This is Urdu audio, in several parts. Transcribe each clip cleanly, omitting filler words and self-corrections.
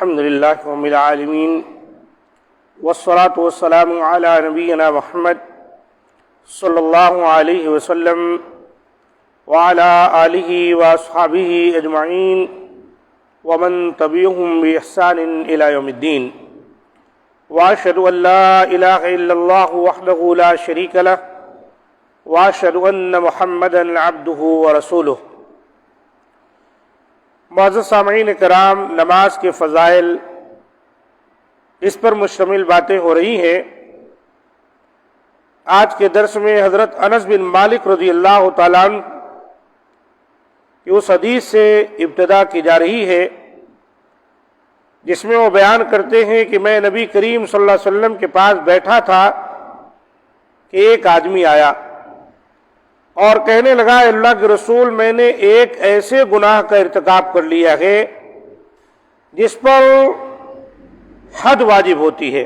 الحمد للہ رب العالمین والصلاة والسلام علی نبینا محمد صلی اللہ علیہ وسلم وعلی آلہ واصحابہ اجمعین ومن تبعهم بإحسان إلى يوم الدین وأشهد أن لا إله إلا الله وحده لا شريك له وأشهد أن محمدا عبده ورسوله۔ معزز سامعین کرام، نماز کے فضائل اس پر مشتمل باتیں ہو رہی ہیں۔ آج کے درس میں حضرت انس بن مالک رضی اللہ تعالیٰ عنہ کی اس حدیث سے ابتدا کی جا رہی ہے جس میں وہ بیان کرتے ہیں کہ میں نبی کریم صلی اللہ علیہ وسلم کے پاس بیٹھا تھا کہ ایک آدمی آیا اور کہنے لگا، اللہ کے رسول، میں نے ایک ایسے گناہ کا ارتکاب کر لیا ہے جس پر حد واجب ہوتی ہے،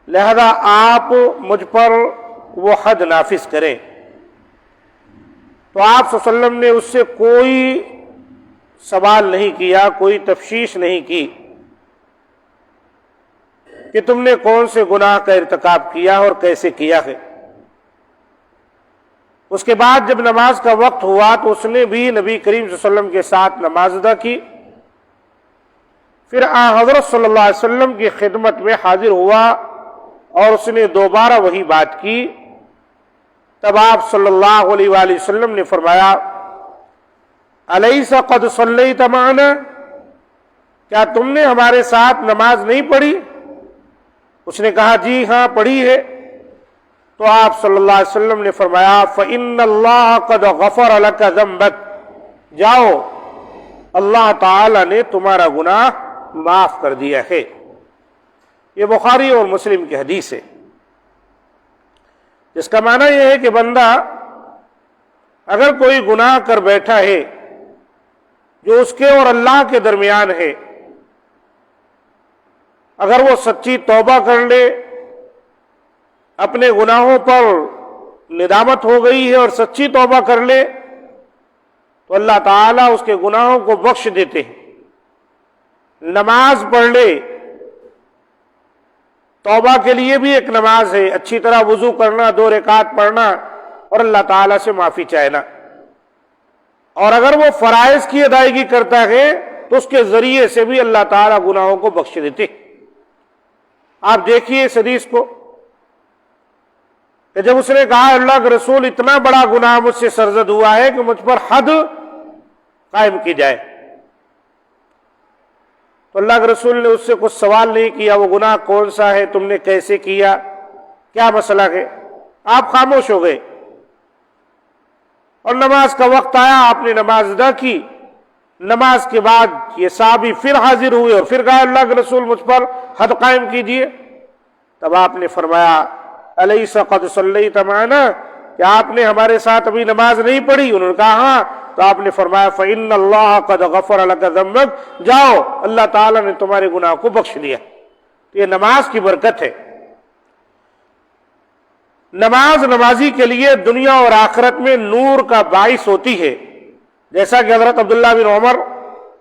لہذا آپ مجھ پر وہ حد نافذ کریں۔ تو آپ صلی اللہ علیہ وسلم نے اس سے کوئی سوال نہیں کیا، کوئی تفتیش نہیں کی کہ تم نے کون سے گناہ کا ارتکاب کیا اور کیسے کیا ہے۔ اس کے بعد جب نماز کا وقت ہوا تو اس نے بھی نبی کریم صلی اللہ علیہ وسلم کے ساتھ نماز ادا کی، پھر حضرت صلی اللہ علیہ وسلم کی خدمت میں حاضر ہوا اور اس نے دوبارہ وہی بات کی۔ تب آپ صلی اللہ علیہ وآلہ وسلم نے فرمایا، الیس قد صلیت معنا، کیا تم نے ہمارے ساتھ نماز نہیں پڑھی؟ اس نے کہا، جی ہاں پڑھی ہے۔ تو آپ صلی اللہ علیہ وسلم نے فرمایا، فإن اللہ قد غفر لک ذنبک، جاؤ اللہ تعالی نے تمہارا گناہ معاف کر دیا ہے۔ یہ بخاری اور مسلم کی حدیث ہے، جس کا معنی یہ ہے کہ بندہ اگر کوئی گناہ کر بیٹھا ہے جو اس کے اور اللہ کے درمیان ہے، اگر وہ سچی توبہ کر لے، اپنے گناہوں پر ندامت ہو گئی ہے اور سچی توبہ کر لے، تو اللہ تعالیٰ اس کے گناہوں کو بخش دیتے ہیں۔ نماز پڑھ لے، توبہ کے لیے بھی ایک نماز ہے، اچھی طرح وضو کرنا، 2 رکعت پڑھنا اور اللہ تعالیٰ سے معافی چاہنا۔ اور اگر وہ فرائض کی ادائیگی کرتا ہے تو اس کے ذریعے سے بھی اللہ تعالیٰ گناہوں کو بخش دیتے۔ آپ دیکھیے اس حدیث کو کہ جب اس نے کہا، اللہ کے رسول، اتنا بڑا گناہ مجھ سے سرزد ہوا ہے کہ مجھ پر حد قائم کی جائے، تو اللہ کے رسول نے اس سے کچھ سوال نہیں کیا، وہ گناہ کون سا ہے، تم نے کیسے کیا، کیا مسئلہ ہے؟ آپ خاموش ہو گئے اور نماز کا وقت آیا، آپ نے نماز ادا کی۔ نماز کے بعد یہ صحابی پھر حاضر ہوئے اور پھر کہا، اللہ کے رسول مجھ پر حد قائم کیجئے۔ تب آپ نے فرمایا، الیس قد صلیت معنا، کیا آپ نے ہمارے ساتھ ابھی نماز نہیں پڑھی؟ انہوں نے کہا ہاں۔ تو آپ نے فرمایا، فإن اللہ قد غفر لک ذنبک، جاؤ اللہ تعالیٰ نے تمہارے گناہ کو بخش دیا۔ یہ نماز کی برکت ہے۔ نماز نمازی کے لیے دنیا اور آخرت میں نور کا باعث ہوتی ہے، جیسا کہ حضرت عبداللہ بن عمر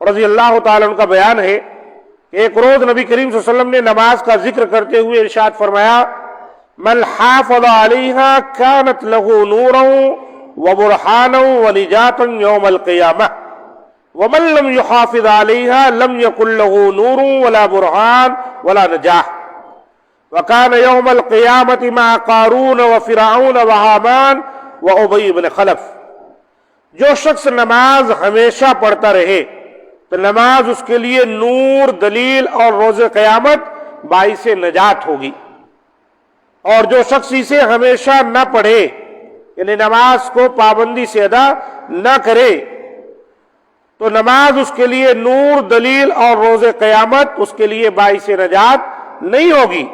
رضی اللہ تعالیٰ عنہ کا بیان ہے کہ ایک روز نبی کریم صلی اللہ علیہ وسلم نے نماز کا ذکر کرتے ہوئے ارشاد فرمایا، من حافظ علیہا کانت لہ نورا وبرہانا ونجاتا یوم القیامہ ومن لم یحافظ علیہا لم یکن لہ نور ولا برہان ولا نجاح وکان یوم القیامۃ مع قارون وفرعون وہامان وابی بن خلف۔ جو شخص نماز ہمیشہ پڑھتا رہے تو نماز اس کے لیے نور، دلیل اور روز قیامت باعث نجات ہوگی، اور جو شخص اسے ہمیشہ نہ پڑھے، یعنی نماز کو پابندی سے ادا نہ کرے، تو نماز اس کے لیے نور، دلیل اور روز قیامت اس کے لیے باعث نجات نہیں ہوگی،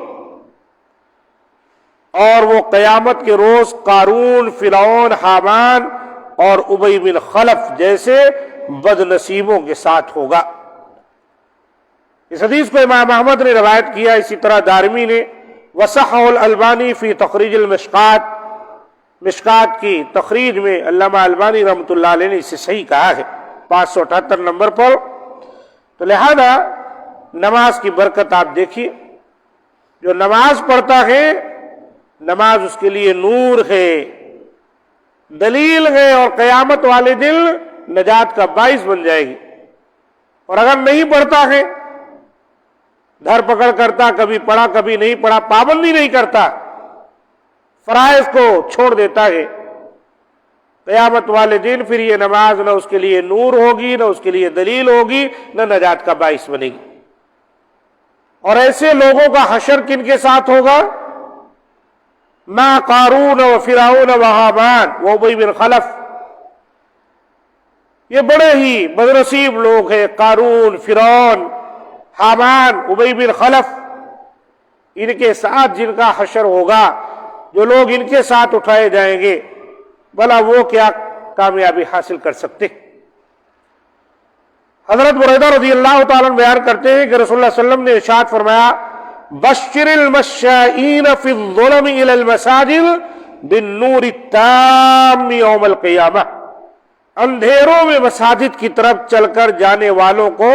اور وہ قیامت کے روز قارون، فرعون، حامان اور ابی بن خلف جیسے بد نصیبوں کے ساتھ ہوگا۔ اس حدیث کو امام احمد نے روایت کیا، اسی طرح دارمی نے، وصححہ الالبانی فی تخریج المشکات، مشکات کی تخریج میں علامہ البانی رحمۃ اللہ علیہ نے اسے صحیح کہا ہے 578 نمبر پر۔ تو لہذا نماز کی برکت آپ دیکھیے، جو نماز پڑھتا ہے نماز اس کے لیے نور ہے، دلیل ہے، اور قیامت والے دن نجات کا باعث بن جائے گی۔ اور اگر نہیں پڑھتا ہے، دھر پکڑ کرتا، کبھی پڑھا کبھی نہیں پڑھا، پابندی نہیں کرتا، فرائض کو چھوڑ دیتا ہے، قیامت والے دن پھر یہ نماز نہ اس کے لیے نور ہوگی، نہ اس کے لیے دلیل ہوگی، نہ نجات کا باعث بنے گی۔ اور ایسے لوگوں کا حشر کن کے ساتھ ہوگا؟ ما قارون و فرعون و حامان و ابی بن خلف، یہ بڑے ہی بدنصیب لوگ ہیں، قارون، فرعون، حامان، ابی بن خلف، ان کے ساتھ جن کا حشر ہوگا، جو لوگ ان کے ساتھ اٹھائے جائیں گے، بھلا وہ کیا کامیابی حاصل کر سکتے؟ حضرت بریدہ رضی اللہ تعالیٰ بیان کرتے ہیں کہ رسول اللہ صلی اللہ علیہ وسلم نے ارشاد فرمایا، بشر المشائین فی الظلم الی المساجد بالنور التام یوم القیامہ، اندھیروں میں مساجد کی طرف چل کر جانے والوں کو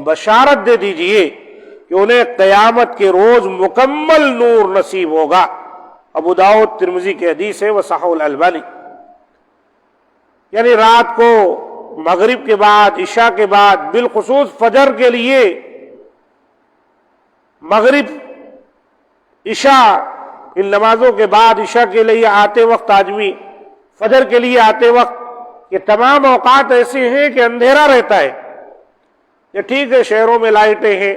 بشارت دے دیجئے کہ انہیں قیامت کے روز مکمل نور نصیب ہوگا۔ ابو داؤد ترمذی کی حدیث ہے، وصححہ الالبانی۔ یعنی رات کو مغرب کے بعد، عشاء کے بعد، بالخصوص فجر کے لیے، مغرب عشاء ان نمازوں کے بعد عشاء کے لیے آتے وقت آدمی، فجر کے لیے آتے وقت، یہ تمام اوقات ایسے ہیں کہ اندھیرا رہتا ہے۔ یہ ٹھیک ہے شہروں میں لائٹیں ہیں،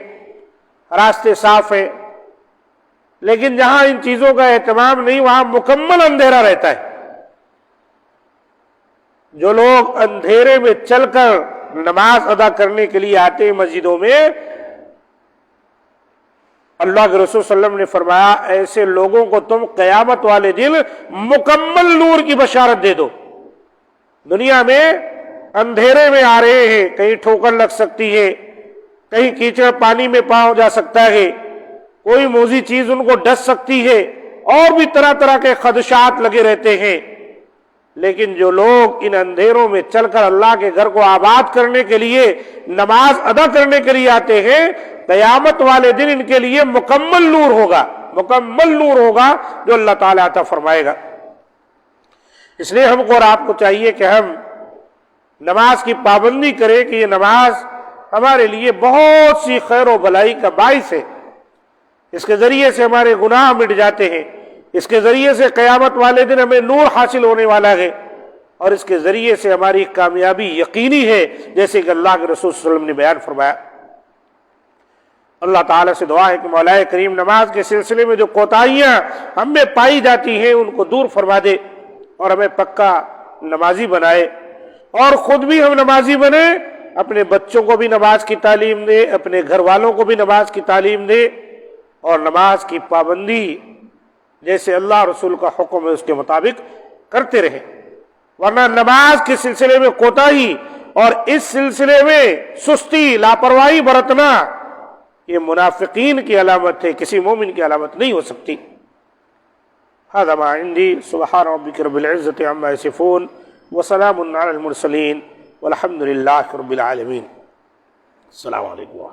راستے صاف ہیں، لیکن جہاں ان چیزوں کا اہتمام نہیں وہاں مکمل اندھیرا رہتا ہے۔ جو لوگ اندھیرے میں چل کر نماز ادا کرنے کے لیے آتے ہیں مسجدوں میں، اللہ کے رسول صلی اللہ علیہ وسلم نے فرمایا ایسے لوگوں کو تم قیامت والے دن مکمل نور کی بشارت دے دو۔ دنیا میں اندھیرے میں آ رہے ہیں، کہیں ٹھوکر لگ سکتی ہے، کہیں کیچڑ پانی میں پاؤں جا سکتا ہے، کوئی موذی چیز ان کو ڈس سکتی ہے، اور بھی طرح طرح کے خدشات لگے رہتے ہیں۔ لیکن جو لوگ ان اندھیروں میں چل کر اللہ کے گھر کو آباد کرنے کے لیے، نماز ادا کرنے کے لیے آتے ہیں، قیامت والے دن ان کے لیے مکمل نور ہوگا، مکمل نور ہوگا جو اللہ تعالیٰ عطا فرمائے گا۔ اس لیے ہم کو اور آپ کو چاہیے کہ ہم نماز کی پابندی کریں کہ یہ نماز ہمارے لیے بہت سی خیر و بلائی کا باعث ہے۔ اس کے ذریعے سے ہمارے گناہ مٹ جاتے ہیں، اس کے ذریعے سے قیامت والے دن ہمیں نور حاصل ہونے والا ہے، اور اس کے ذریعے سے ہماری کامیابی یقینی ہے، جیسے کہ اللہ کے رسول صلی اللہ علیہ وسلم نے بیان فرمایا۔ اللہ تعالیٰ سے دعا ہے کہ مولا کریم نماز کے سلسلے میں جو کوتاہیاں ہم میں پائی جاتی ہیں ان کو دور فرما دے، اور ہمیں پکا نمازی بنائے، اور خود بھی ہم نمازی بنے، اپنے بچوں کو بھی نماز کی تعلیم دے، اپنے گھر والوں کو بھی نماز کی تعلیم دے، اور نماز کی پابندی جیسے اللہ رسول کا حکم ہے اس کے مطابق کرتے رہے۔ ورنہ نماز کے سلسلے میں کوتاہی اور اس سلسلے میں سستی، لاپرواہی برتنا، یہ منافقین کی علامت ہے، کسی مومن کی علامت نہیں ہو سکتی۔ هذا ما عندي، سبحان ربك رب العزة عما يصفون وسلام على المرسلين والحمد لله رب العالمين۔ السلام علیکم۔